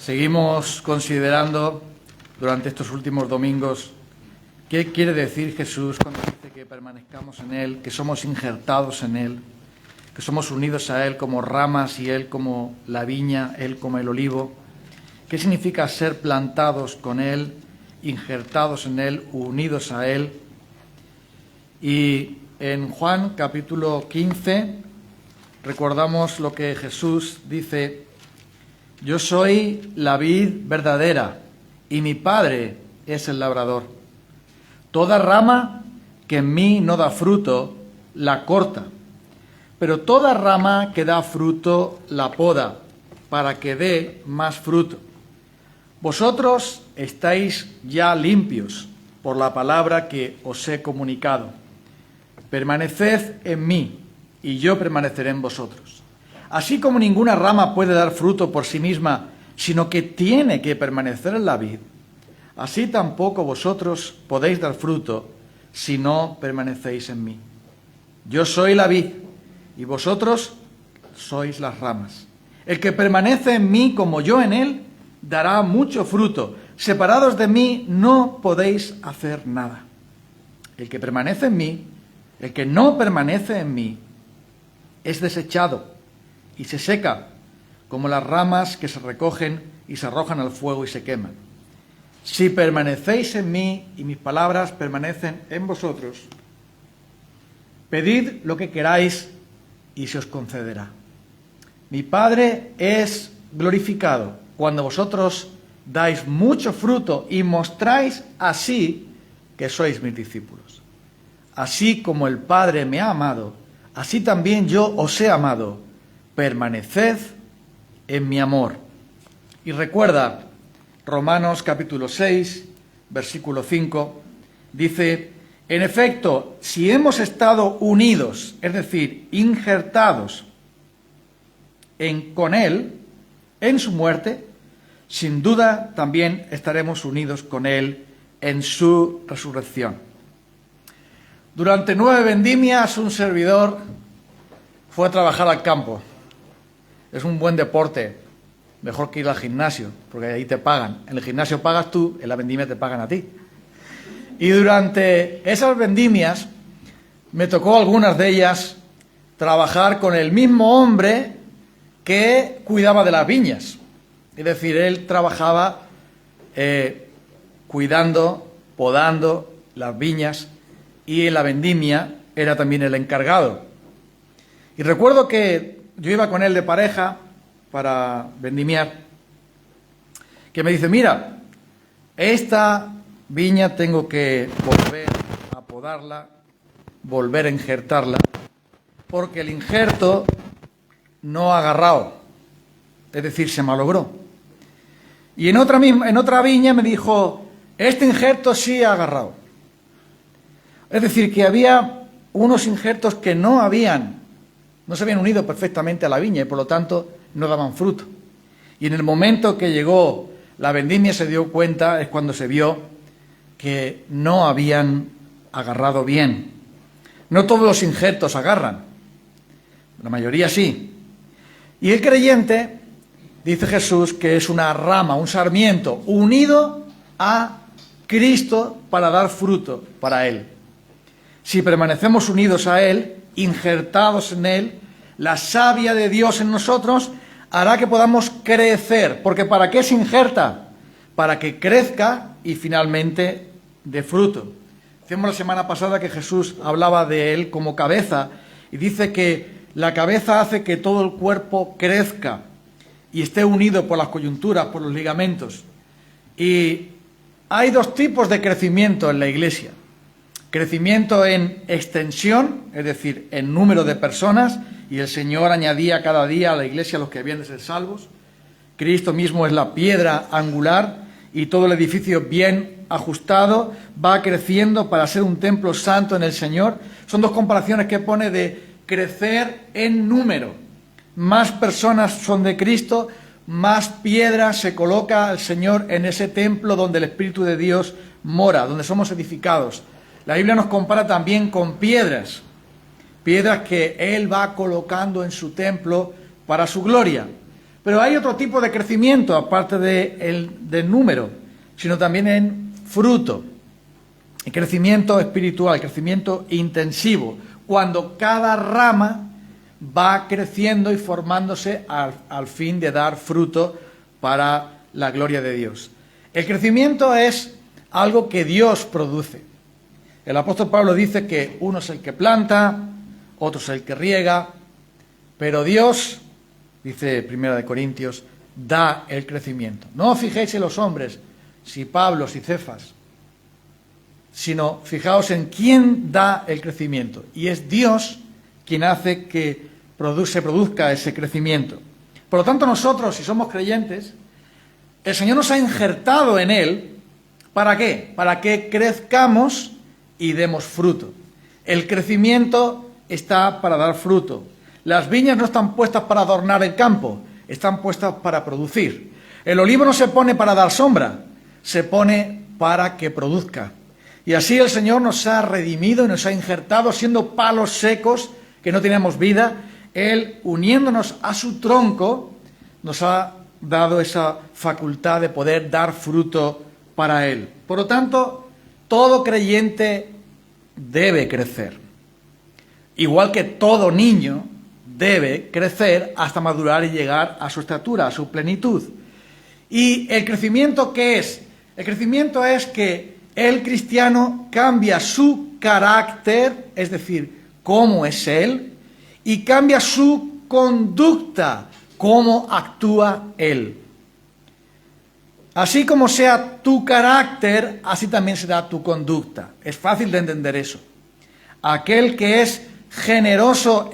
Seguimos considerando durante estos últimos domingos qué quiere decir Jesús cuando dice que permanezcamos en Él, que somos injertados en Él, que somos unidos a Él como ramas y Él como la viña, Él como el olivo. ¿Qué significa ser plantados con Él, injertados en Él, unidos a Él? Y en Juan capítulo 15 recordamos lo que Jesús dice: yo soy la vid verdadera y mi Padre es el labrador. Toda rama que en mí no da fruto, la corta, pero toda rama que da fruto, la poda, para que dé más fruto. Vosotros estáis ya limpios por la palabra que os he comunicado. Permaneced en mí, y yo permaneceré en vosotros. Así como ninguna rama puede dar fruto por sí misma, sino que tiene que permanecer en la vid, así tampoco vosotros podéis dar fruto si no permanecéis en mí. Yo soy la vid, y vosotros sois las ramas. El que permanece en mí como yo en él, dará mucho fruto. Separados de mí no podéis hacer nada. El que permanece en mí, el que no permanece en mí, es desechado y se seca, como las ramas que se recogen y se arrojan al fuego y se queman. Si permanecéis en mí y mis palabras permanecen en vosotros, pedid lo que queráis y se os concederá. Mi Padre es glorificado cuando vosotros dais mucho fruto y mostráis así que sois mis discípulos. Así como el Padre me ha amado, así también yo os he amado. Permaneced en mi amor. Y recuerda, Romanos capítulo 6, versículo 5, dice: en efecto, si hemos estado unidos, es decir, injertados con Él, en su muerte, sin duda también estaremos unidos con Él en su resurrección. Durante 9 vendimias, un servidor fue a trabajar al campo. Es un buen deporte, mejor que ir al gimnasio, porque ahí te pagan. En el gimnasio pagas tú, en la vendimia te pagan a ti. Y durante esas vendimias, me tocó algunas de ellas trabajar con el mismo hombre que cuidaba de las viñas. Es decir, él trabajaba cuidando, podando las viñas, y en la vendimia era también el encargado. Y recuerdo que yo iba con él de pareja para vendimiar, que me dice: mira, esta viña tengo que volver a podarla, volver a injertarla, porque el injerto no ha agarrado, es decir, se malogró. Y en otra viña me dijo: este injerto sí ha agarrado. Es decir, que había unos injertos que no se habían unido perfectamente a la viña y por lo tanto no daban fruto. Y en el momento que llegó la vendimia se dio cuenta, es cuando se vio que no habían agarrado bien. No todos los injertos agarran, la mayoría sí. Y el creyente, dice Jesús, que es una rama, un sarmiento unido a Cristo para dar fruto para Él. Si permanecemos unidos a Él, injertados en Él, la savia de Dios en nosotros hará que podamos crecer. Porque ¿para qué se injerta? Para que crezca y finalmente dé fruto. Decíamos la semana pasada que Jesús hablaba de Él como cabeza y dice que la cabeza hace que todo el cuerpo crezca y esté unido por las coyunturas, por los ligamentos. Y hay 2 tipos de crecimiento en la Iglesia. Crecimiento en extensión, es decir, en número de personas, y el Señor añadía cada día a la Iglesia a los que habían de ser salvos. Cristo mismo es la piedra angular y todo el edificio bien ajustado va creciendo para ser un templo santo en el Señor. Son 2 comparaciones que pone de crecer en número. Más personas son de Cristo, más piedra se coloca el Señor en ese templo donde el Espíritu de Dios mora, donde somos edificados. La Biblia nos compara también con piedras que Él va colocando en su templo para su gloria. Pero hay otro tipo de crecimiento, aparte del número, sino también en fruto. El crecimiento espiritual, el crecimiento intensivo, cuando cada rama va creciendo y formándose al fin de dar fruto para la gloria de Dios. El crecimiento es algo que Dios produce. El apóstol Pablo dice que uno es el que planta, otro es el que riega, pero Dios, dice 1 Corintios, da el crecimiento. No os fijéis en los hombres, si Pablo, si Cefas, sino fijaos en quién da el crecimiento. Y es Dios quien hace que se produzca ese crecimiento. Por lo tanto, nosotros, si somos creyentes, el Señor nos ha injertado en Él. ¿Para qué? Para que crezcamos y demos fruto. El crecimiento está para dar fruto. Las viñas no están puestas para adornar el campo, están puestas para producir. El olivo no se pone para dar sombra, se pone para que produzca. Y así el Señor nos ha redimido y nos ha injertado, siendo palos secos que no teníamos vida. Él, uniéndonos a su tronco, nos ha dado esa facultad de poder dar fruto para Él. Por lo tanto, todo creyente debe crecer. Igual que todo niño debe crecer hasta madurar y llegar a su estatura, a su plenitud. ¿Y el crecimiento qué es? El crecimiento es que el cristiano cambia su carácter, es decir, cómo es él, y cambia su conducta, cómo actúa él. Así como sea tu carácter, así también será tu conducta. Es fácil de entender eso. Aquel que es generoso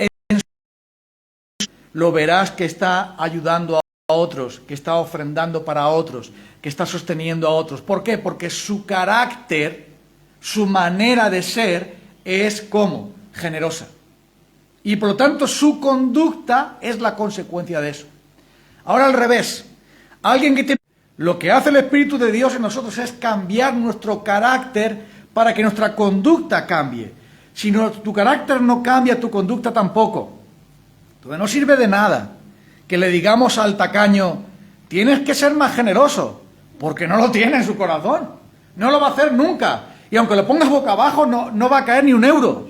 lo verás que está ayudando a otros, que está ofrendando para otros, que está sosteniendo a otros. ¿Por qué? Porque su carácter, su manera de ser es como generosa. Y por lo tanto su conducta es la consecuencia de eso. Ahora al revés, lo que hace el Espíritu de Dios en nosotros es cambiar nuestro carácter para que nuestra conducta cambie. Si tu carácter no cambia, tu conducta tampoco. Entonces no sirve de nada que le digamos al tacaño, tienes que ser más generoso, porque no lo tiene en su corazón. No lo va a hacer nunca. Y aunque lo pongas boca abajo, no va a caer ni un euro.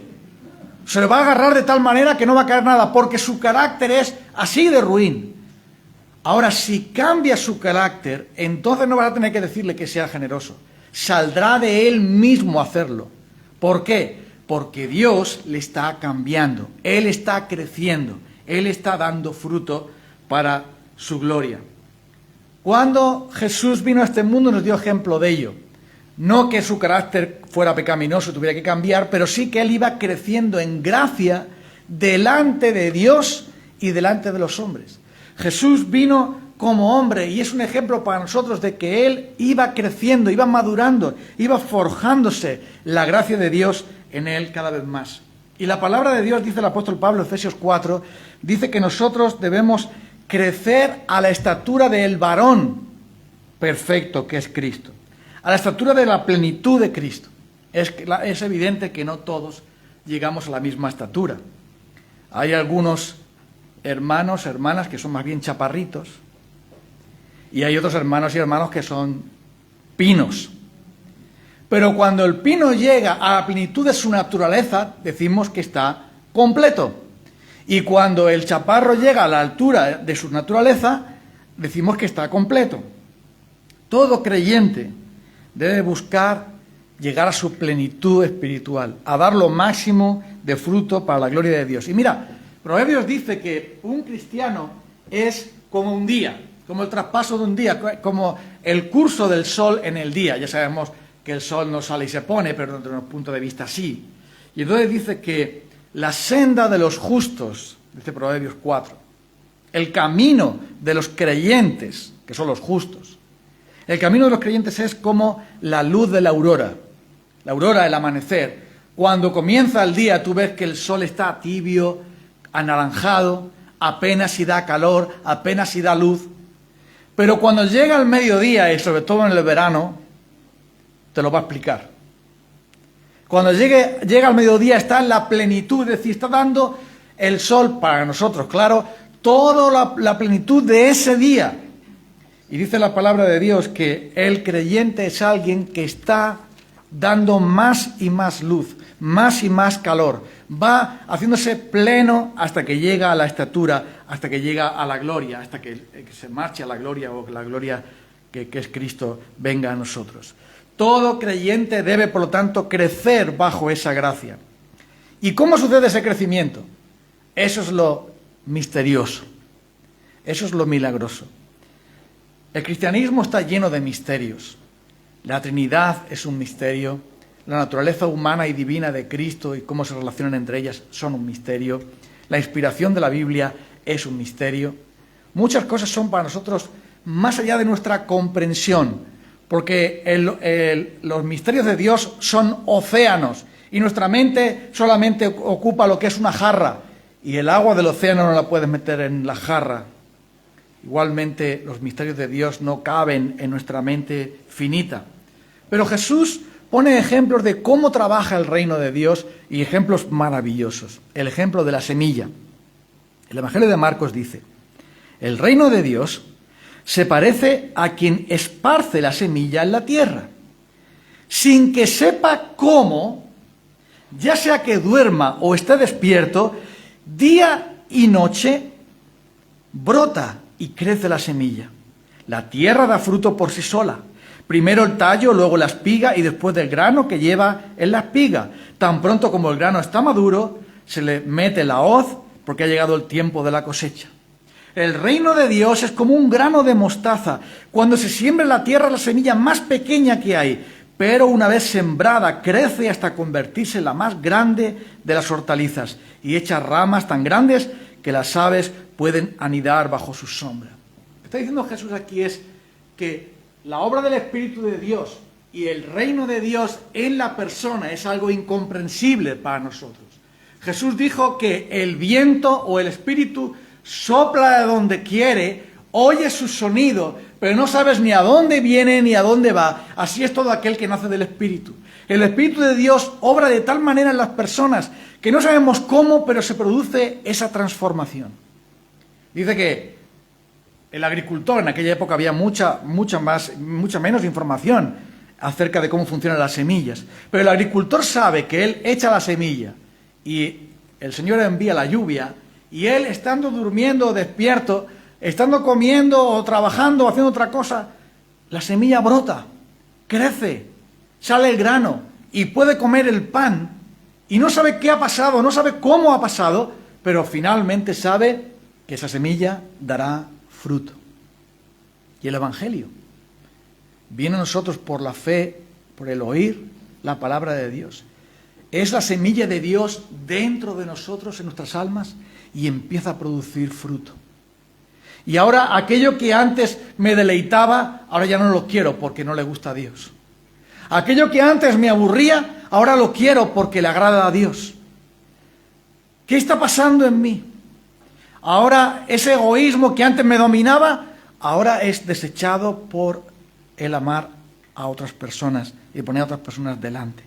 Se le va a agarrar de tal manera que no va a caer nada, porque su carácter es así de ruin. Ahora, si cambia su carácter, entonces no vas a tener que decirle que sea generoso. Saldrá de él mismo hacerlo. ¿Por qué? Porque Dios le está cambiando. Él está creciendo. Él está dando fruto para su gloria. Cuando Jesús vino a este mundo nos dio ejemplo de ello. No que su carácter fuera pecaminoso, tuviera que cambiar, pero sí que él iba creciendo en gracia delante de Dios y delante de los hombres. Jesús vino como hombre y es un ejemplo para nosotros de que él iba creciendo, iba madurando, iba forjándose la gracia de Dios en él cada vez más. Y la palabra de Dios, dice el apóstol Pablo, Efesios 4, dice que nosotros debemos crecer a la estatura del varón perfecto que es Cristo, a la estatura de la plenitud de Cristo. Es evidente que no todos llegamos a la misma estatura. Hay algunos hermanos, hermanas que son más bien chaparritos y hay otros hermanos y hermanos que son pinos. Pero cuando el pino llega a la plenitud de su naturaleza, decimos que está completo. Y cuando el chaparro llega a la altura de su naturaleza, decimos que está completo. Todo creyente debe buscar llegar a su plenitud espiritual, a dar lo máximo de fruto para la gloria de Dios. Y mira, Proverbios dice que un cristiano es como un día, como el traspaso de un día, como el curso del sol en el día. Ya sabemos que el sol no sale y se pone, pero desde nuestro punto de vista sí. Y entonces dice que la senda de los justos, dice Proverbios 4, el camino de los creyentes, que son los justos, el camino de los creyentes es como la luz de la aurora, el amanecer. Cuando comienza el día, tú ves que el sol está tibio, anaranjado, apenas si da calor, apenas si da luz. Pero cuando llega el mediodía, y sobre todo en el verano, te lo va a explicar. Cuando llega al mediodía está en la plenitud, es decir, está dando el sol para nosotros, claro, toda la plenitud de ese día. Y dice la palabra de Dios que el creyente es alguien que está dando más y más luz, más y más calor. Va haciéndose pleno hasta que llega a la estatura, hasta que llega a la gloria, hasta que se marche a la gloria o que la gloria que es Cristo venga a nosotros. Todo creyente debe, por lo tanto, crecer bajo esa gracia. ¿Y cómo sucede ese crecimiento? Eso es lo misterioso. Eso es lo milagroso. El cristianismo está lleno de misterios. La Trinidad es un misterio. La naturaleza humana y divina de Cristo y cómo se relacionan entre ellas son un misterio. La inspiración de la Biblia es un misterio. Muchas cosas son para nosotros más allá de nuestra comprensión, porque los misterios de Dios son océanos y nuestra mente solamente ocupa lo que es una jarra y el agua del océano no la puedes meter en la jarra. Igualmente, los misterios de Dios no caben en nuestra mente finita. Pero Jesús pone ejemplos de cómo trabaja el reino de Dios y ejemplos maravillosos. El ejemplo de la semilla. El Evangelio de Marcos dice: el reino de Dios se parece a quien esparce la semilla en la tierra, sin que sepa cómo, ya sea que duerma o esté despierto, día y noche brota y crece la semilla. La tierra da fruto por sí sola. Primero el tallo, luego la espiga y después del grano que lleva en la espiga. Tan pronto como el grano está maduro, se le mete la hoz porque ha llegado el tiempo de la cosecha. El reino de Dios es como un grano de mostaza. Cuando se siembra en la tierra, la semilla más pequeña que hay, pero una vez sembrada crece hasta convertirse en la más grande de las hortalizas y echa ramas tan grandes que las aves pueden anidar bajo su sombra. Lo que está diciendo Jesús aquí es que la obra del Espíritu de Dios y el reino de Dios en la persona es algo incomprensible para nosotros. Jesús dijo que el viento o el Espíritu sopla de donde quiere, oye su sonido, pero no sabes ni a dónde viene ni a dónde va. Así es todo aquel que nace del Espíritu. El Espíritu de Dios obra de tal manera en las personas que no sabemos cómo, pero se produce esa transformación. Dice que el agricultor, en aquella época había mucha menos información acerca de cómo funcionan las semillas, pero el agricultor sabe que él echa la semilla y el Señor envía la lluvia y él, estando durmiendo o despierto, estando comiendo o trabajando o haciendo otra cosa, la semilla brota, crece, sale el grano y puede comer el pan y no sabe qué ha pasado, no sabe cómo ha pasado, pero finalmente sabe que esa semilla dará fruto. Y el Evangelio viene a nosotros por la fe, por el oír la palabra de Dios. Es la semilla de Dios dentro de nosotros, en nuestras almas, y empieza a producir fruto. Y ahora aquello que antes me deleitaba, ahora ya no lo quiero porque no le gusta a Dios. Aquello que antes me aburría, ahora lo quiero porque le agrada a Dios. ¿Qué está pasando en mí? Ahora ese egoísmo que antes me dominaba, ahora es desechado por el amar a otras personas y poner a otras personas delante.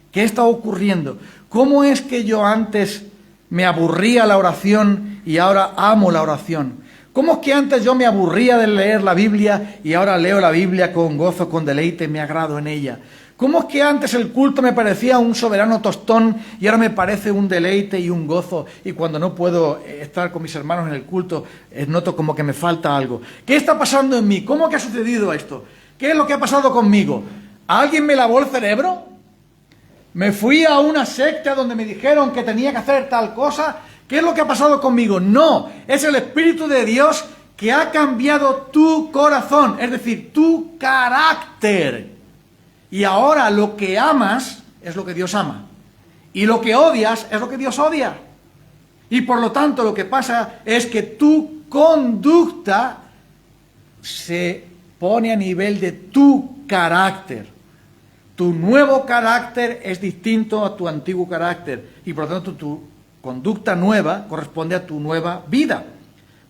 ¿Qué está ocurriendo? ¿Cómo es que yo antes me aburría la oración y ahora amo la oración? ¿Cómo es que antes yo me aburría de leer la Biblia y ahora leo la Biblia con gozo, con deleite, me agrado en ella? ¿Cómo es que antes el culto me parecía un soberano tostón y ahora me parece un deleite y un gozo? Y cuando no puedo estar con mis hermanos en el culto, noto como que me falta algo. ¿Qué está pasando en mí? ¿Cómo que ha sucedido esto? ¿Qué es lo que ha pasado conmigo? ¿Alguien me lavó el cerebro? ¿Me fui a una secta donde me dijeron que tenía que hacer tal cosa? ¿Qué es lo que ha pasado conmigo? No, es el Espíritu de Dios que ha cambiado tu corazón, es decir, tu carácter. Y ahora lo que amas es lo que Dios ama. Y lo que odias es lo que Dios odia. Y por lo tanto lo que pasa es que tu conducta se pone a nivel de tu carácter. Tu nuevo carácter es distinto a tu antiguo carácter. Y por lo tanto tu conducta nueva corresponde a tu nueva vida.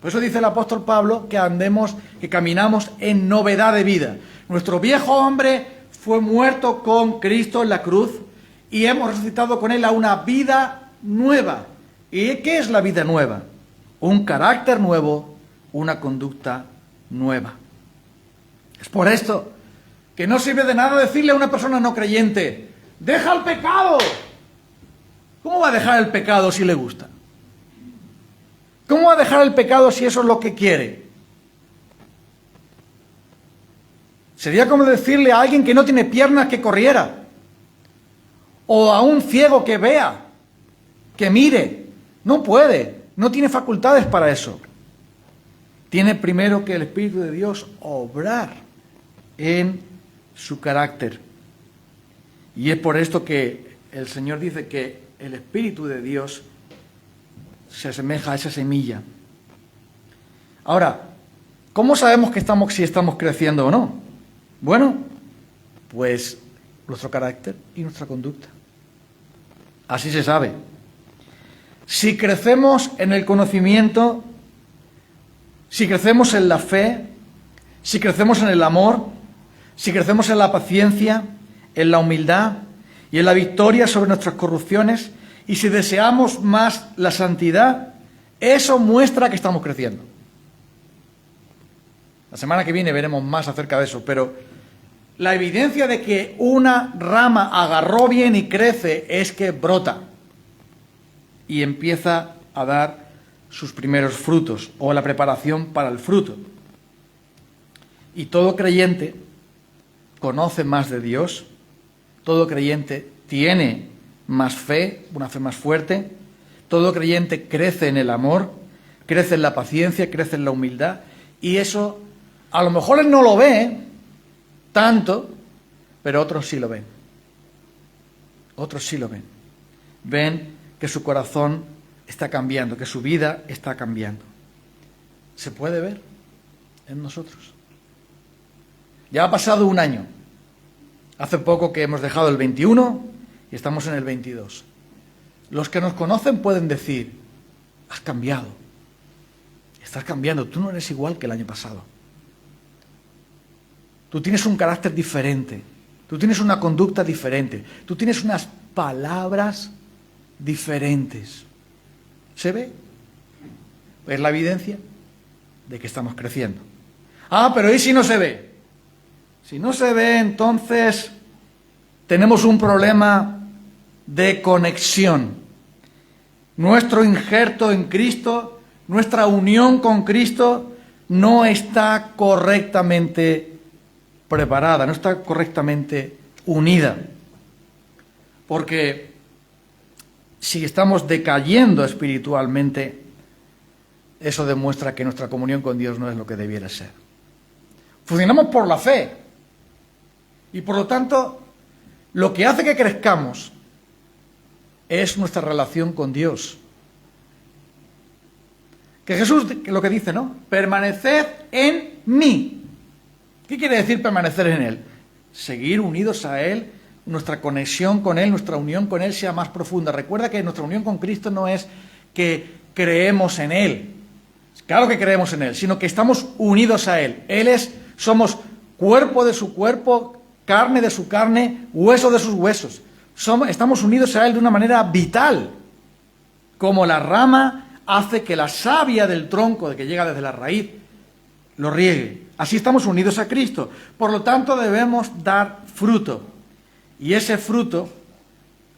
Por eso dice el apóstol Pablo que caminamos en novedad de vida. Nuestro viejo hombre fue muerto con Cristo en la cruz y hemos resucitado con él a una vida nueva. ¿Y qué es la vida nueva? un carácter nuevo, una conducta nueva. Es por esto que no sirve de nada decirle a una persona no creyente, ¡deja el pecado! ¿Cómo va a dejar el pecado si le gusta? ¿Cómo va a dejar el pecado si eso es lo que quiere? Sería como decirle a alguien que no tiene piernas que corriera, o a un ciego que vea, que mire. No puede, no tiene facultades para eso. Tiene primero que el Espíritu de Dios obrar en su carácter. Y es por esto que el Señor dice que el Espíritu de Dios se asemeja a esa semilla. Ahora, ¿cómo sabemos que si estamos creciendo o no? Bueno, pues nuestro carácter y nuestra conducta. Así se sabe. Si crecemos en el conocimiento, si crecemos en la fe, si crecemos en el amor, si crecemos en la paciencia, en la humildad y en la victoria sobre nuestras corrupciones, y si deseamos más la santidad, eso muestra que estamos creciendo. La semana que viene veremos más acerca de eso, pero la evidencia de que una rama agarró bien y crece es que brota y empieza a dar sus primeros frutos o la preparación para el fruto. Y todo creyente conoce más de Dios, todo creyente tiene más fe, una fe más fuerte, todo creyente crece en el amor, crece en la paciencia, crece en la humildad, y eso a lo mejor él no lo ve tanto, pero otros sí lo ven. Otros sí lo ven. Ven que su corazón está cambiando, que su vida está cambiando. Se puede ver en nosotros. Ya ha pasado un año. Hace poco que hemos dejado el 21 y estamos en el 22. Los que nos conocen pueden decir, has cambiado. Estás cambiando, tú no eres igual que el año pasado. Tú tienes un carácter diferente, tú tienes una conducta diferente, tú tienes unas palabras diferentes. ¿Se ve? Es la evidencia de que estamos creciendo. Ah, pero ¿y si no se ve? Si no se ve, entonces tenemos un problema de conexión. Nuestro injerto en Cristo, nuestra unión con Cristo no está correctamente preparada, no está correctamente unida. Porque si estamos decayendo espiritualmente, eso demuestra que nuestra comunión con Dios no es lo que debiera ser. Funcionamos por la fe. Y por lo tanto, lo que hace que crezcamos es nuestra relación con Dios. Que Jesús lo que dice, ¿no? Permaneced en mí. ¿Qué quiere decir permanecer en Él? Seguir unidos a Él, nuestra conexión con Él, nuestra unión con Él sea más profunda. Recuerda que nuestra unión con Cristo no es que creemos en Él. Claro que creemos en Él, sino que estamos unidos a Él. Somos cuerpo de su cuerpo, carne de su carne, hueso de sus huesos. Estamos unidos a Él de una manera vital, como la rama hace que la savia del tronco, que llega desde la raíz, lo riegue. Así estamos unidos a Cristo. Por lo tanto, debemos dar fruto. Y ese fruto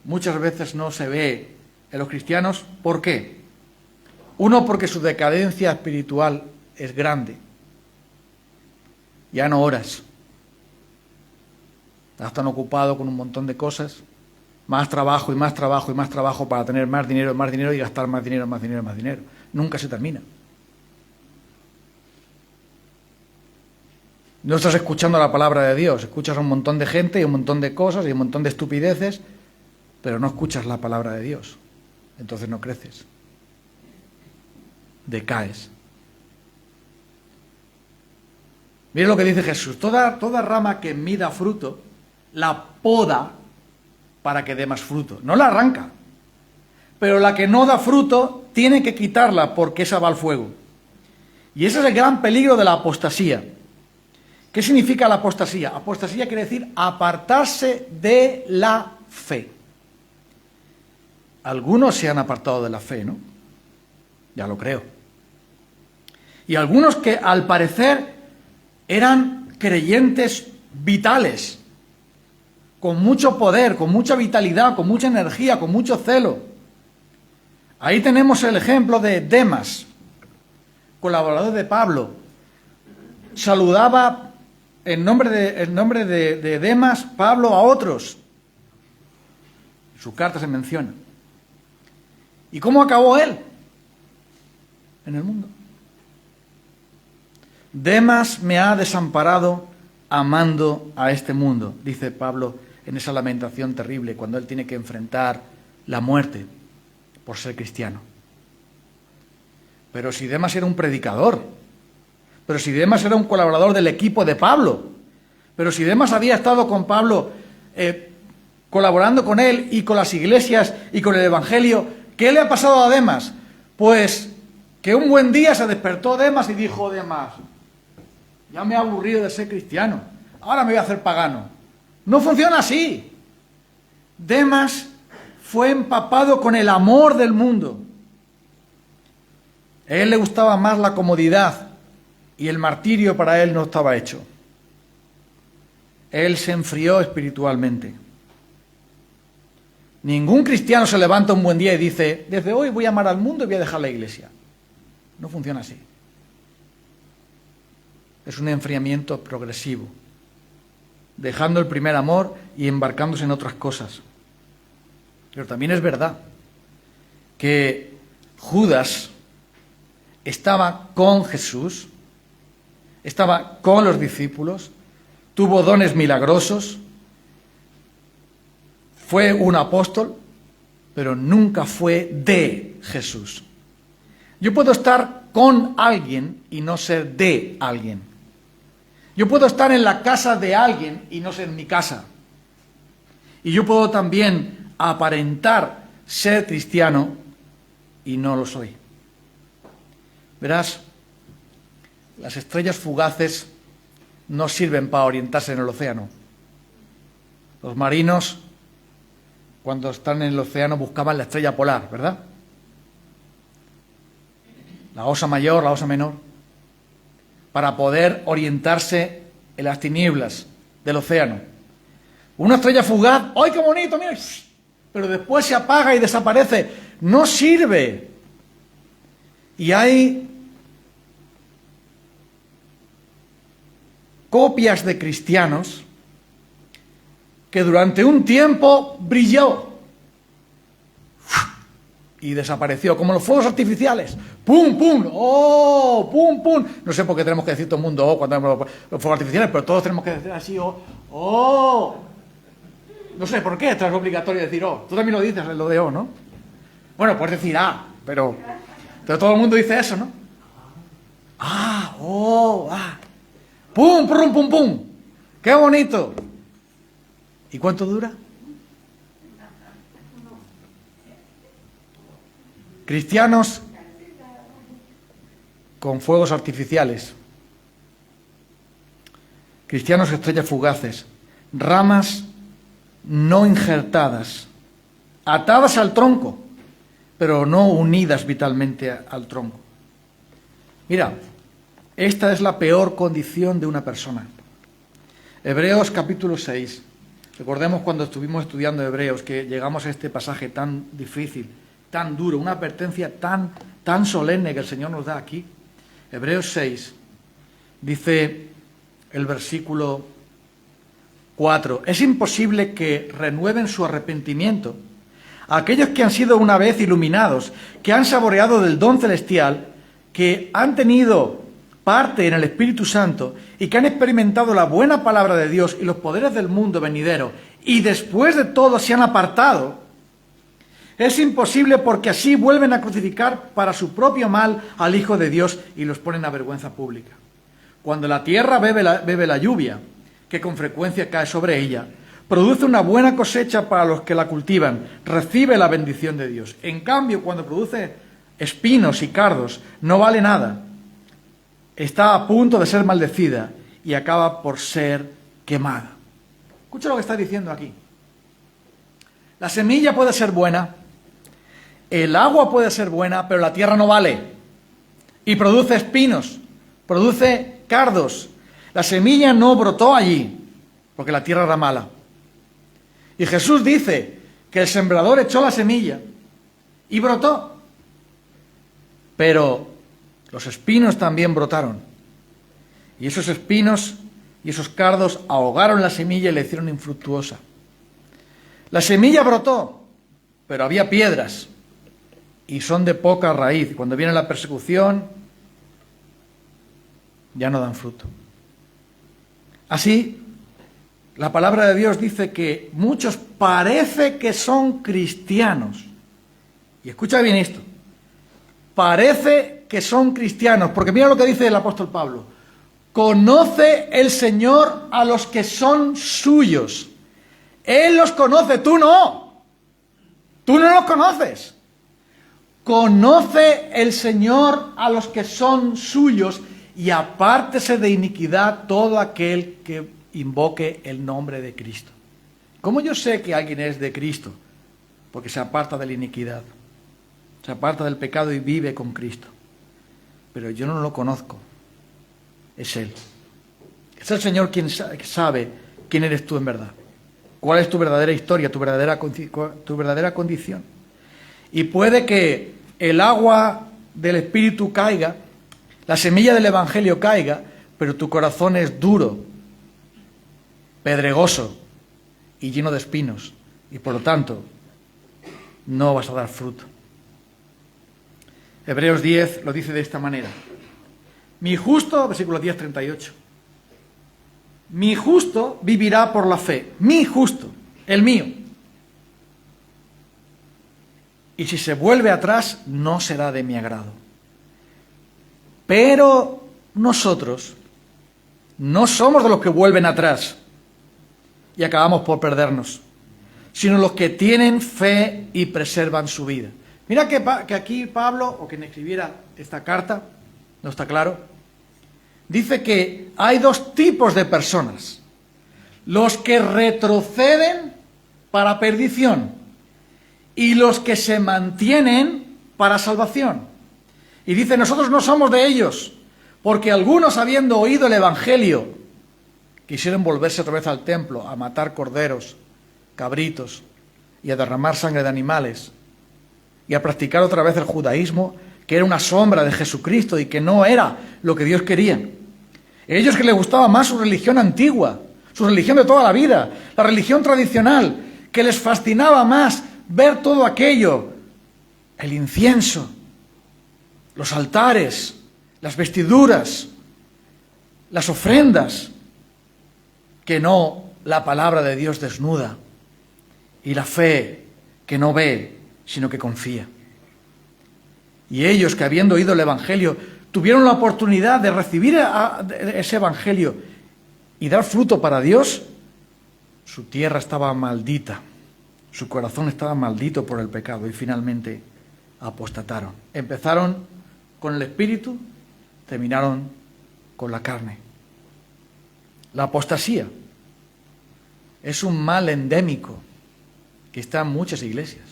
muchas veces no se ve en los cristianos. ¿Por qué? Uno, porque su decadencia espiritual es grande. Ya no oras. Estás tan ocupado con un montón de cosas. Más trabajo y más trabajo y más trabajo para tener más dinero y gastar más dinero, más dinero, más dinero. Nunca se termina. No estás escuchando la palabra de Dios. Escuchas a un montón de gente y un montón de cosas y un montón de estupideces, pero no escuchas la palabra de Dios. Entonces no creces. Decaes. Mira lo que dice Jesús. Toda rama que en mí da fruto, la poda para que dé más fruto. No la arranca. Pero la que no da fruto, tiene que quitarla porque esa va al fuego. Y ese es el gran peligro de la apostasía. ¿Qué significa la apostasía? Apostasía quiere decir apartarse de la fe. Algunos se han apartado de la fe, ¿no? Ya lo creo. Y algunos que al parecer eran creyentes vitales, con mucho poder, con mucha vitalidad, con mucha energía, con mucho celo. Ahí tenemos el ejemplo de Demas, colaborador de Pablo. Saludaba en nombre de Demas, Pablo, a otros. En su carta se menciona. ¿Y cómo acabó él? En el mundo. Demas me ha desamparado amando a este mundo, dice Pablo en esa lamentación terrible, cuando él tiene que enfrentar la muerte por ser cristiano. Pero si Demas era un predicador, pero si Demas era un colaborador del equipo de Pablo, pero si Demas había estado con Pablo colaborando con él y con las iglesias y con el Evangelio, ¿qué le ha pasado a Demas? Pues que un buen día se despertó Demas y dijo: Demas, ya me he aburrido de ser cristiano, ahora me voy a hacer pagano. No funciona así. Demas fue empapado con el amor del mundo. A él le gustaba más la comodidad y el martirio para él no estaba hecho. Él se enfrió espiritualmente. Ningún cristiano se levanta un buen día y dice: desde hoy voy a amar al mundo y voy a dejar la iglesia. No funciona así. Es un enfriamiento progresivo, dejando el primer amor y embarcándose en otras cosas. Pero también es verdad que Judas estaba con Jesús, estaba con los discípulos, tuvo dones milagrosos, fue un apóstol, pero nunca fue de Jesús. Yo puedo estar con alguien y no ser de alguien. Yo puedo estar en la casa de alguien y no ser en mi casa. Y yo puedo también aparentar ser cristiano y no lo soy. Verás, las estrellas fugaces no sirven para orientarse en el océano. Los marinos, cuando están en el océano, buscaban la estrella polar, ¿verdad? La osa mayor, la osa menor, para poder orientarse en las tinieblas del océano. Una estrella fugaz, ¡ay, qué bonito! Mira, pero después se apaga y desaparece. No sirve. Y hay copias de cristianos que durante un tiempo brilló y desapareció, como los fuegos artificiales. ¡Pum, pum! ¡Oh! ¡Pum, pum! No sé por qué tenemos que decir todo el mundo ¡oh! Cuando tenemos los fuegos artificiales, pero todos tenemos que decir así ¡oh! ¡Oh! No sé por qué, esto es obligatorio decir ¡oh! Tú también lo dices, lo de ¡oh!, ¿no? Bueno, puedes decir ¡ah! Pero todo el mundo dice eso, ¿no? ¡Ah! ¡Oh! ¡Ah! ¡Pum, pum, pum, pum! ¡Qué bonito! ¿Y cuánto dura? Cristianos con fuegos artificiales, cristianos estrellas fugaces, ramas no injertadas, atadas al tronco, pero no unidas vitalmente al tronco. Mira, esta es la peor condición de una persona. Hebreos capítulo 6. Recordemos cuando estuvimos estudiando Hebreos que llegamos a este pasaje tan difícil, tan duro, una advertencia tan solemne que el Señor nos da aquí. Hebreos 6, dice el versículo 4, es imposible que renueven su arrepentimiento a aquellos que han sido una vez iluminados, que han saboreado del don celestial, que han tenido parte en el Espíritu Santo y que han experimentado la buena palabra de Dios y los poderes del mundo venidero, y después de todo se han apartado. Es imposible porque así vuelven a crucificar para su propio mal al Hijo de Dios y los ponen a vergüenza pública. Cuando la tierra bebe la lluvia, que con frecuencia cae sobre ella, produce una buena cosecha para los que la cultivan, recibe la bendición de Dios. En cambio, cuando produce espinos y cardos, no vale nada. Está a punto de ser maldecida y acaba por ser quemada. Escucha lo que está diciendo aquí. La semilla puede ser buena, el agua puede ser buena, pero la tierra no vale. y produce espinos, produce cardos. La semilla no brotó allí, porque la tierra era mala. Y Jesús dice que el sembrador echó la semilla y brotó. Pero los espinos también brotaron. Y esos espinos y esos cardos ahogaron la semilla y la hicieron infructuosa. La semilla brotó, pero había piedras y son de poca raíz. Cuando viene la persecución, ya no dan fruto. Así, la palabra de Dios dice que muchos parece que son cristianos. Y escucha bien esto. Parece que son cristianos, porque mira lo que dice el apóstol Pablo. Conoce el Señor a los que son suyos. Él los conoce, tú no. Tú no los conoces. Conoce el Señor a los que son suyos y apártese de iniquidad todo aquel que invoque el nombre de Cristo. ¿Cómo yo sé que alguien es de Cristo? Porque se aparta de la iniquidad, se aparta del pecado y vive con Cristo. Pero yo no lo conozco, es Él. Es el Señor quien sabe quién eres tú en verdad, cuál es tu verdadera historia, tu verdadera condición. Y puede que el agua del Espíritu caiga, la semilla del Evangelio caiga, pero tu corazón es duro, pedregoso y lleno de espinos, y por lo tanto no vas a dar fruto. Hebreos 10 lo dice de esta manera. Mi justo, versículo 10, 38. Mi justo vivirá por la fe. Mi justo, el mío. Y si se vuelve atrás, no será de mi agrado. Pero nosotros no somos de los que vuelven atrás y acabamos por perdernos, sino los que tienen fe y preservan su vida. Mira que aquí Pablo, o quien escribiera esta carta, no está claro, dice que hay dos tipos de personas. Los que retroceden para perdición y los que se mantienen para salvación. Y dice, nosotros no somos de ellos, porque algunos, habiendo oído el Evangelio, quisieron volverse otra vez al templo a matar corderos, cabritos y a derramar sangre de animales y a practicar otra vez el judaísmo, que era una sombra de Jesucristo y que no era lo que Dios quería. Ellos que les gustaba más su religión antigua, su religión de toda la vida, la religión tradicional, que les fascinaba más ver todo aquello, el incienso, los altares, las vestiduras, las ofrendas, que no la palabra de Dios desnuda y la fe que no ve, sino que confía. Y ellos que habiendo oído el Evangelio tuvieron la oportunidad de recibir ese Evangelio y dar fruto para Dios, su tierra estaba maldita, su corazón estaba maldito por el pecado y finalmente apostataron. Empezaron con el Espíritu, terminaron con la carne. La apostasía es un mal endémico que está en muchas iglesias.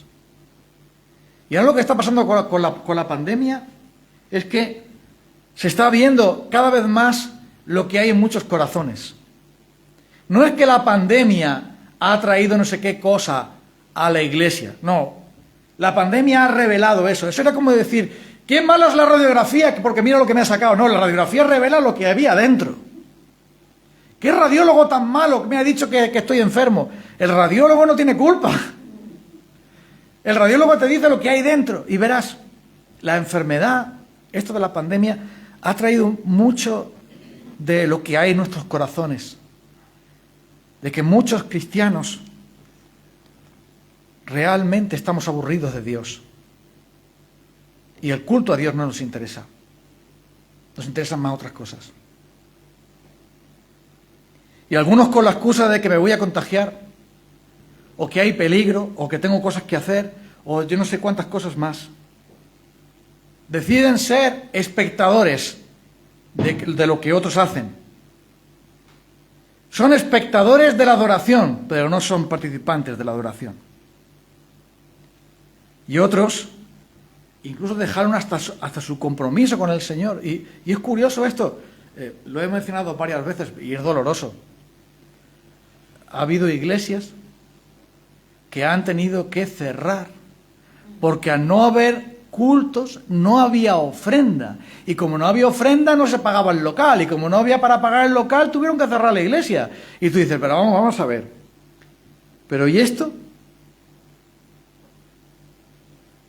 Y ahora lo que está pasando con la pandemia es que se está viendo cada vez más lo que hay en muchos corazones. No es que la pandemia ha traído no sé qué cosa a la iglesia, no. La pandemia ha revelado eso. Eso era como decir, qué mala es la radiografía porque mira lo que me ha sacado. No, la radiografía revela lo que había dentro. ¿Qué radiólogo tan malo que me ha dicho que estoy enfermo? El radiólogo no tiene culpa. El radiólogo te dice lo que hay dentro y verás, la enfermedad, esto de la pandemia, ha traído mucho de lo que hay en nuestros corazones. De que muchos cristianos realmente estamos aburridos de Dios. Y el culto a Dios no nos interesa. Nos interesan más otras cosas. Y algunos con la excusa de que me voy a contagiar, o que hay peligro, o que tengo cosas que hacer, o yo no sé cuántas cosas más, deciden ser espectadores de lo que otros hacen. Son espectadores de la adoración, pero no son participantes de la adoración. Y otros incluso dejaron hasta su compromiso con el Señor. Y es curioso esto, lo he mencionado varias veces y es doloroso. Ha habido iglesias que han tenido que cerrar porque al no haber cultos no había ofrenda, y como no había ofrenda no se pagaba el local, y como no había para pagar el local tuvieron que cerrar la iglesia. Y tú dices, pero vamos a ver, pero ¿y esto?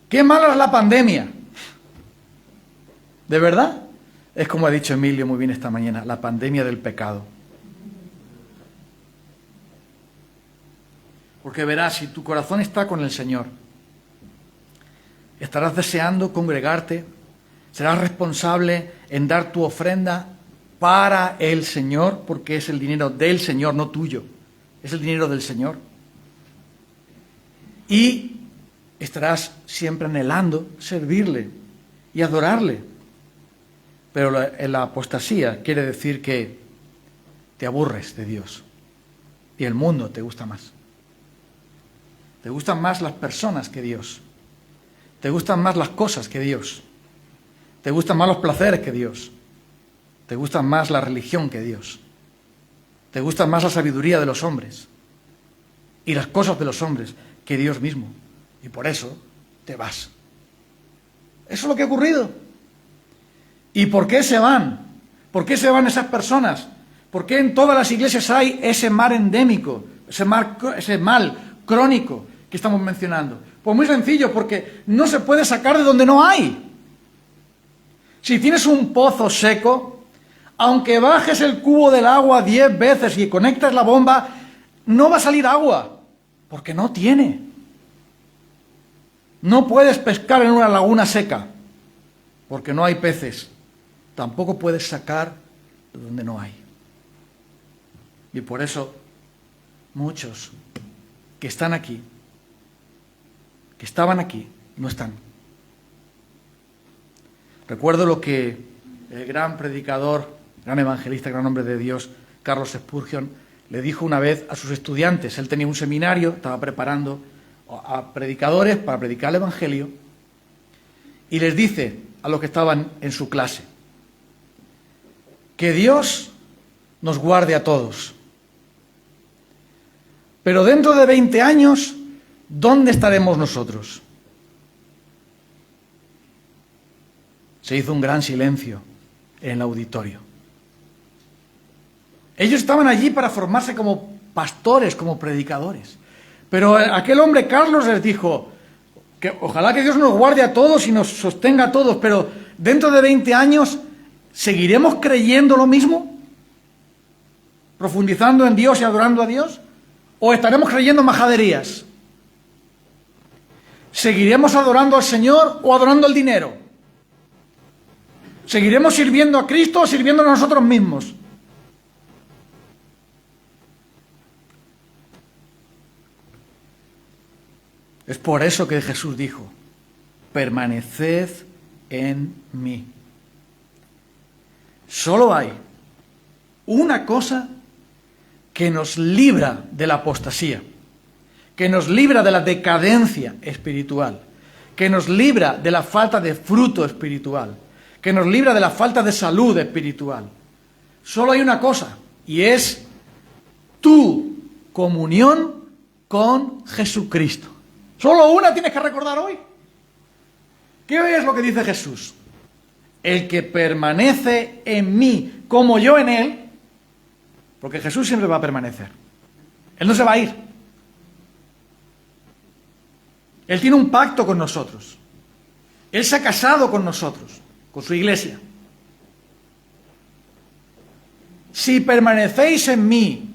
¡Qué mala es la pandemia! ¿De verdad? Es como ha dicho Emilio muy bien esta mañana, la pandemia del pecado. Porque verás, si tu corazón está con el Señor, estarás deseando congregarte, serás responsable en dar tu ofrenda para el Señor, porque es el dinero del Señor, no tuyo, es el dinero del Señor. Y estarás siempre anhelando servirle y adorarle. Pero la apostasía quiere decir que te aburres de Dios y el mundo te gusta más. Te gustan más las personas que Dios. Te gustan más las cosas que Dios. Te gustan más los placeres que Dios. Te gusta más la religión que Dios. Te gusta más la sabiduría de los hombres y las cosas de los hombres que Dios mismo. Y por eso te vas. Eso es lo que ha ocurrido. ¿Y por qué se van? ¿Por qué se van esas personas? ¿Por qué en todas las iglesias hay ese mal endémico, ese mal crónico que estamos mencionando? Pues muy sencillo, porque no se puede sacar de donde no hay. Si tienes un pozo seco, aunque bajes el cubo del agua 10 veces y conectas la bomba, no va a salir agua, porque no tiene. No puedes pescar en una laguna seca, porque no hay peces. Tampoco puedes sacar de donde no hay. Y por eso, muchos que están aquí, que estaban aquí, no están. Recuerdo lo que el gran predicador, gran evangelista, gran hombre de Dios, Carlos Spurgeon, le dijo una vez a sus estudiantes. Él tenía un seminario, estaba preparando a predicadores para predicar el Evangelio, y les dice a los que estaban en su clase, que Dios nos guarde a todos. Pero dentro de 20 años, ¿dónde estaremos nosotros? Se hizo un gran silencio en el auditorio. Ellos estaban allí para formarse como pastores, como predicadores. Pero aquel hombre, Carlos, les dijo que ojalá que Dios nos guarde a todos y nos sostenga a todos, pero dentro de 20 años, ¿seguiremos creyendo lo mismo? ¿Profundizando en Dios y adorando a Dios? ¿O estaremos creyendo majaderías? ¿Seguiremos adorando al Señor o adorando el dinero? ¿Seguiremos sirviendo a Cristo o sirviendo a nosotros mismos? Es por eso que Jesús dijo, permaneced en mí. Solo hay una cosa que nos libra de la apostasía, que nos libra de la decadencia espiritual, que nos libra de la falta de fruto espiritual, que nos libra de la falta de salud espiritual. Solo hay una cosa, y es tu comunión con Jesucristo. Solo una tienes que recordar hoy. ¿Qué es lo que dice Jesús? El que permanece en mí como yo en él, porque Jesús siempre va a permanecer. Él no se va a ir. Él tiene un pacto con nosotros. Él se ha casado con nosotros, con su iglesia. Si permanecéis en mí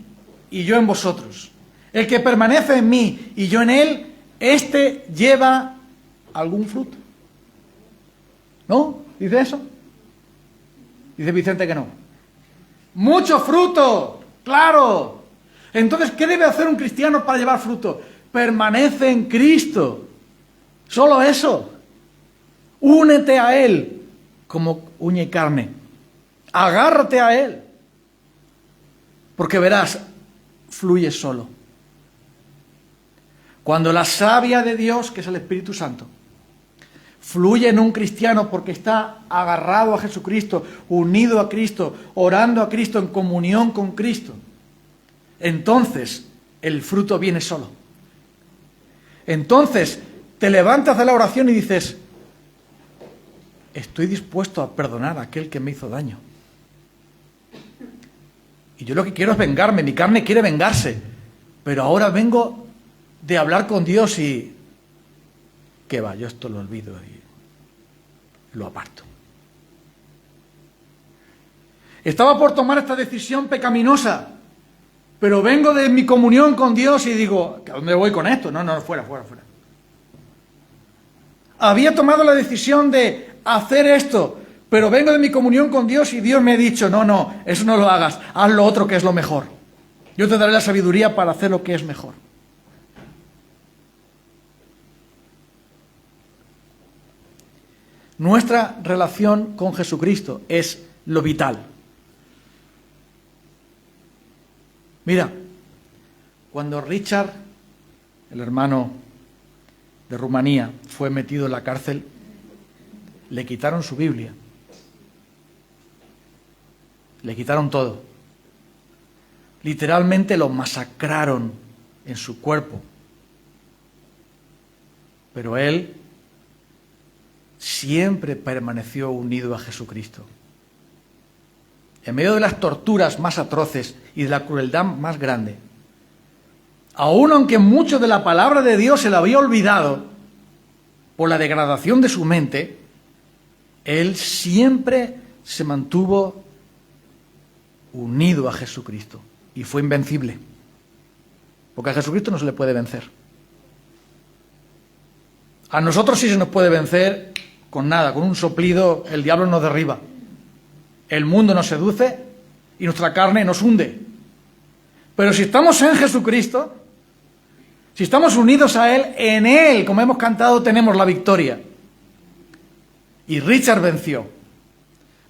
y yo en vosotros, el que permanece en mí y yo en él, este lleva algún fruto. ¿No? ¿Dice eso? Dice Vicente que no. ¡Mucho fruto! ¡Claro! Entonces, ¿qué debe hacer un cristiano para llevar fruto? Permanece en Cristo. Solo eso. Únete a Él como uña y carne. Agárrate a Él. Porque verás, fluye solo. Cuando la savia de Dios, que es el Espíritu Santo, fluye en un cristiano porque está agarrado a Jesucristo, unido a Cristo, orando a Cristo, en comunión con Cristo, entonces el fruto viene solo. Entonces te levantas de la oración y dices: estoy dispuesto a perdonar a aquel que me hizo daño. Y yo lo que quiero es vengarme, mi carne quiere vengarse, pero ahora vengo de hablar con Dios y... ¿qué va? Yo esto lo olvido y lo aparto. Estaba por tomar esta decisión pecaminosa, pero vengo de mi comunión con Dios y digo: ¿a dónde voy con esto? No, fuera. Había tomado la decisión de hacer esto, pero vengo de mi comunión con Dios y Dios me ha dicho: no, eso no lo hagas, haz lo otro que es lo mejor. Yo te daré la sabiduría para hacer lo que es mejor. Nuestra relación con Jesucristo es lo vital. Mira, cuando Richard, el hermano de Rumanía, fue metido en la cárcel, le quitaron su Biblia. Le quitaron todo. Literalmente lo masacraron en su cuerpo. Pero él siempre permaneció unido a Jesucristo. En medio de las torturas más atroces y de la crueldad más grande, aun aunque mucho de la palabra de Dios se la había olvidado por la degradación de su mente, él siempre se mantuvo unido a Jesucristo y fue invencible, porque a Jesucristo no se le puede vencer. A nosotros sí se nos puede vencer con nada, con un soplido el diablo nos derriba, el mundo nos seduce y nuestra carne nos hunde. Pero si estamos en Jesucristo, si estamos unidos a Él, en Él, como hemos cantado, tenemos la victoria. Y Richard venció.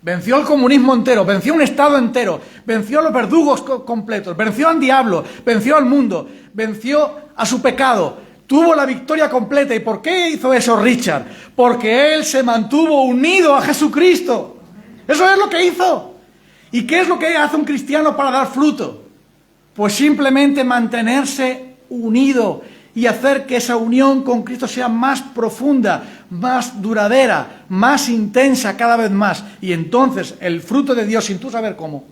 Venció al comunismo entero, venció un estado entero, venció a los verdugos completos, venció al diablo, venció al mundo, venció a su pecado, tuvo la victoria completa. ¿Y por qué hizo eso Richard? Porque él se mantuvo unido a Jesucristo. Eso es lo que hizo. ¿Y qué es lo que hace un cristiano para dar fruto? Pues simplemente mantenerse unido y hacer que esa unión con Cristo sea más profunda, más duradera, más intensa cada vez más. Y entonces el fruto de Dios, sin tú saber cómo,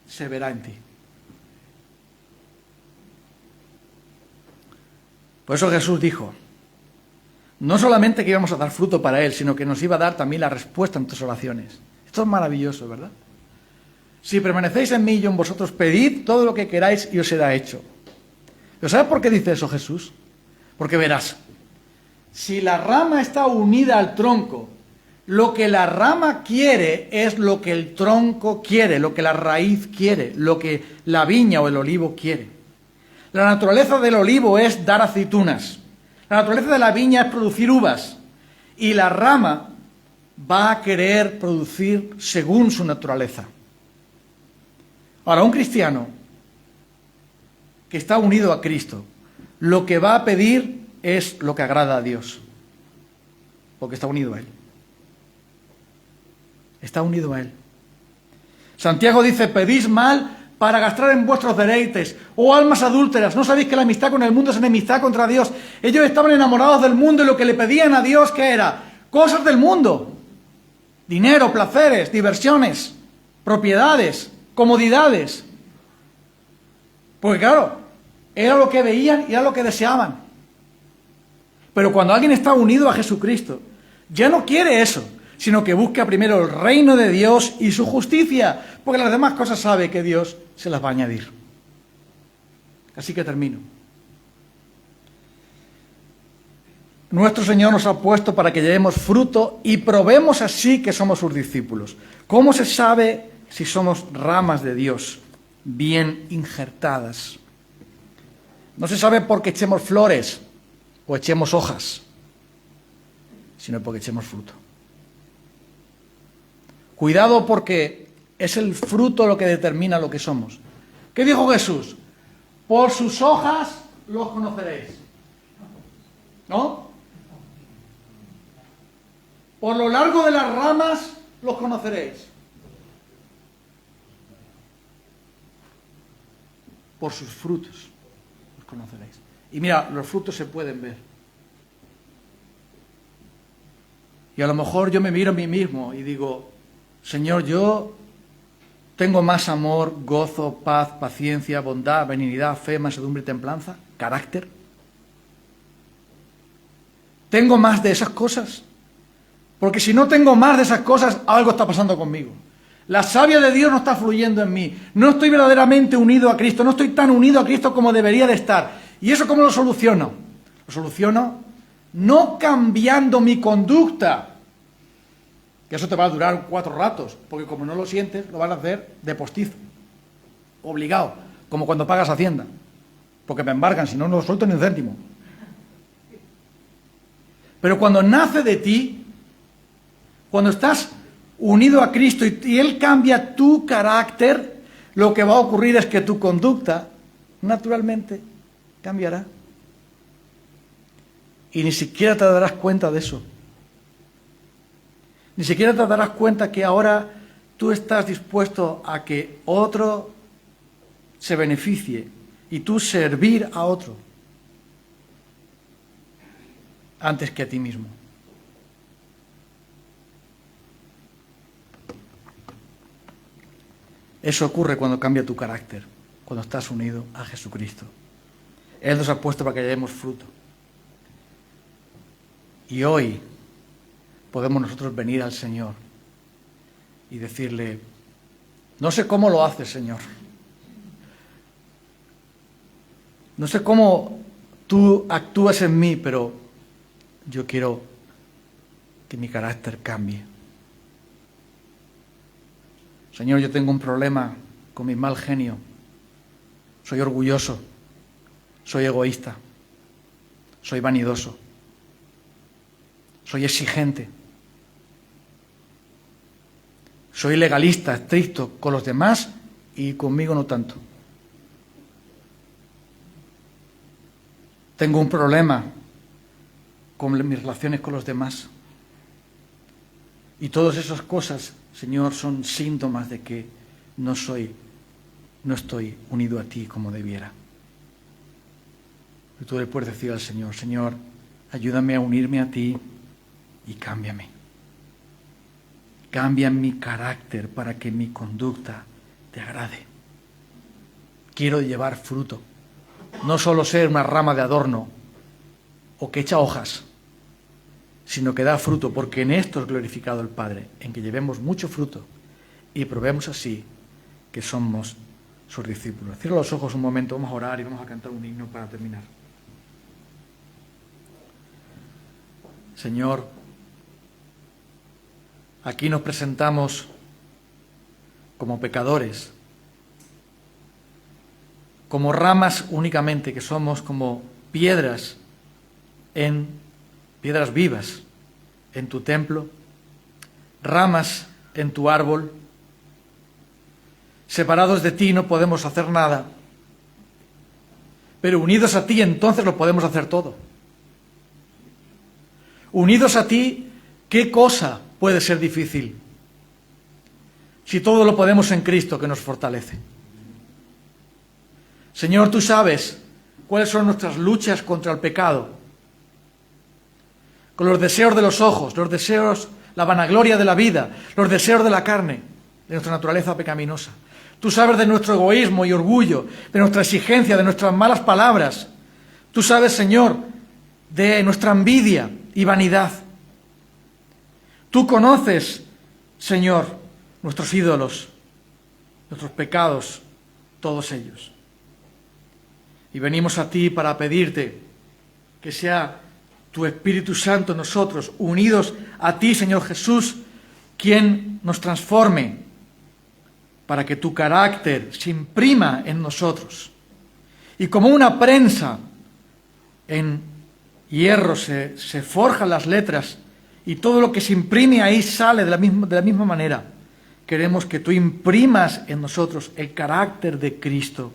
se verá en ti. Por eso Jesús dijo, no solamente que íbamos a dar fruto para Él, sino que nos iba a dar también la respuesta a nuestras oraciones. Esto es maravilloso, ¿verdad? Si permanecéis en mí y yo en vosotros, pedid todo lo que queráis y os será hecho. ¿Pero sabes por qué dice eso Jesús? Porque verás, si la rama está unida al tronco, lo que la rama quiere es lo que el tronco quiere, lo que la raíz quiere, lo que la viña o el olivo quiere. La naturaleza del olivo es dar aceitunas. La naturaleza de la viña es producir uvas. Y la rama va a querer producir según su naturaleza. Ahora, un cristiano que está unido a Cristo, lo que va a pedir es lo que agrada a Dios, porque está unido a Él. Está unido a Él. Santiago dice, pedís mal para gastar en vuestros deleites, oh almas adúlteras, ¿no sabéis que la amistad con el mundo es enemistad contra Dios? Ellos estaban enamorados del mundo y lo que le pedían a Dios, ¿qué era? Cosas del mundo, dinero, placeres, diversiones, propiedades, comodidades. Porque claro, era lo que veían y era lo que deseaban. Pero cuando alguien está unido a Jesucristo, ya no quiere eso, sino que busca primero el reino de Dios y su justicia, porque las demás cosas sabe que Dios se las va a añadir. Así que termino. Nuestro Señor nos ha puesto para que llevemos fruto y probemos así que somos sus discípulos. ¿Cómo se sabe si somos ramas de Dios bien injertadas? No se sabe porque echemos flores o echemos hojas, sino porque echemos fruto. Cuidado, porque es el fruto lo que determina lo que somos. ¿Qué dijo Jesús? Por sus hojas los conoceréis. ¿No? Por lo largo de las ramas los conoceréis. Por sus frutos los conoceréis. Y mira, los frutos se pueden ver. Y a lo mejor yo me miro a mí mismo y digo, Señor, yo tengo más amor, gozo, paz, paciencia, bondad, benignidad, fe, mansedumbre y templanza, carácter. ¿Tengo más de esas cosas? Porque si no tengo más de esas cosas, algo está pasando conmigo. La savia de Dios no está fluyendo en mí. No estoy verdaderamente unido a Cristo. No estoy tan unido a Cristo como debería de estar. ¿Y eso cómo lo soluciono? Lo soluciono no cambiando mi conducta. Que eso te va a durar 4 ratos. Porque como no lo sientes, lo vas a hacer de postizo. Obligado. Como cuando pagas Hacienda. Porque me embargan, si no, no lo suelto ni un céntimo. Pero cuando nace de ti, cuando estás unido a Cristo y Él cambia tu carácter, lo que va a ocurrir es que tu conducta naturalmente cambiará. Y ni siquiera te darás cuenta de eso. Ni siquiera te darás cuenta que ahora tú estás dispuesto a que otro se beneficie y tú servir a otro antes que a ti mismo. Eso ocurre cuando cambia tu carácter, cuando estás unido a Jesucristo. Él nos ha puesto para que llevemos fruto. Y hoy podemos nosotros venir al Señor y decirle, no sé cómo lo haces, Señor. No sé cómo tú actúas en mí, pero yo quiero que mi carácter cambie. Señor, yo tengo un problema con mi mal genio. Soy orgulloso, soy egoísta, soy vanidoso, soy exigente, soy legalista, estricto con los demás y conmigo no tanto. Tengo un problema con mis relaciones con los demás. Y todas esas cosas, Señor, son síntomas de que no estoy unido a ti como debiera. Y tú le puedes decir al Señor, Señor, ayúdame a unirme a ti y cámbiame. Cambia mi carácter para que mi conducta te agrade. Quiero llevar fruto. No solo ser una rama de adorno o que echa hojas, sino que da fruto, porque en esto es glorificado el Padre, en que llevemos mucho fruto y probemos así que somos sus discípulos. Cierra los ojos un momento, vamos a orar y vamos a cantar un himno para terminar. Señor, aquí nos presentamos como pecadores, como ramas únicamente, que somos como piedras vivas en tu templo, ramas en tu árbol. Separados de ti no podemos hacer nada, pero unidos a ti entonces lo podemos hacer todo. Unidos a ti, ¿qué cosa puede ser difícil? Si todo lo podemos en Cristo que nos fortalece. Señor, tú sabes cuáles son nuestras luchas contra el pecado, con los deseos de los ojos, los deseos, la vanagloria de la vida, los deseos de la carne, de nuestra naturaleza pecaminosa. Tú sabes de nuestro egoísmo y orgullo, de nuestra exigencia, de nuestras malas palabras. Tú sabes, Señor, de nuestra envidia y vanidad. Tú conoces, Señor, nuestros ídolos, nuestros pecados, todos ellos. Y venimos a ti para pedirte que sea tu Espíritu Santo en nosotros, unidos a ti, Señor Jesús, quien nos transforme para que tu carácter se imprima en nosotros. Y como una prensa en hierro se forjan las letras y todo lo que se imprime ahí sale de la misma manera. Queremos que tú imprimas en nosotros el carácter de Cristo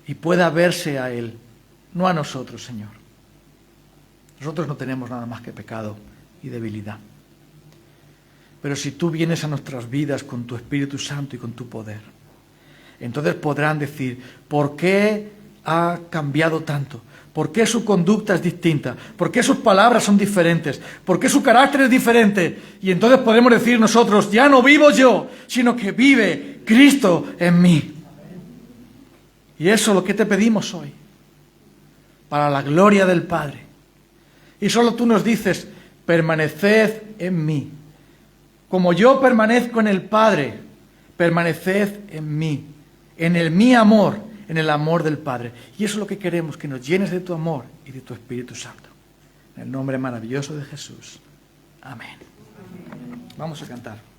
y pueda verse a Él, no a nosotros, Señor. Nosotros no tenemos nada más que pecado y debilidad. Pero si tú vienes a nuestras vidas con tu Espíritu Santo y con tu poder, entonces podrán decir, ¿por qué ha cambiado tanto? ¿Por qué su conducta es distinta? ¿Por qué sus palabras son diferentes? ¿Por qué su carácter es diferente? Y entonces podemos decir nosotros, ya no vivo yo, sino que vive Cristo en mí. Y eso es lo que te pedimos hoy, para la gloria del Padre. Y solo tú nos dices, permaneced en mí. Como yo permanezco en el Padre, permaneced en mí, en mi amor, en el amor del Padre. Y eso es lo que queremos, que nos llenes de tu amor y de tu Espíritu Santo. En el nombre maravilloso de Jesús. Amén. Vamos a cantar.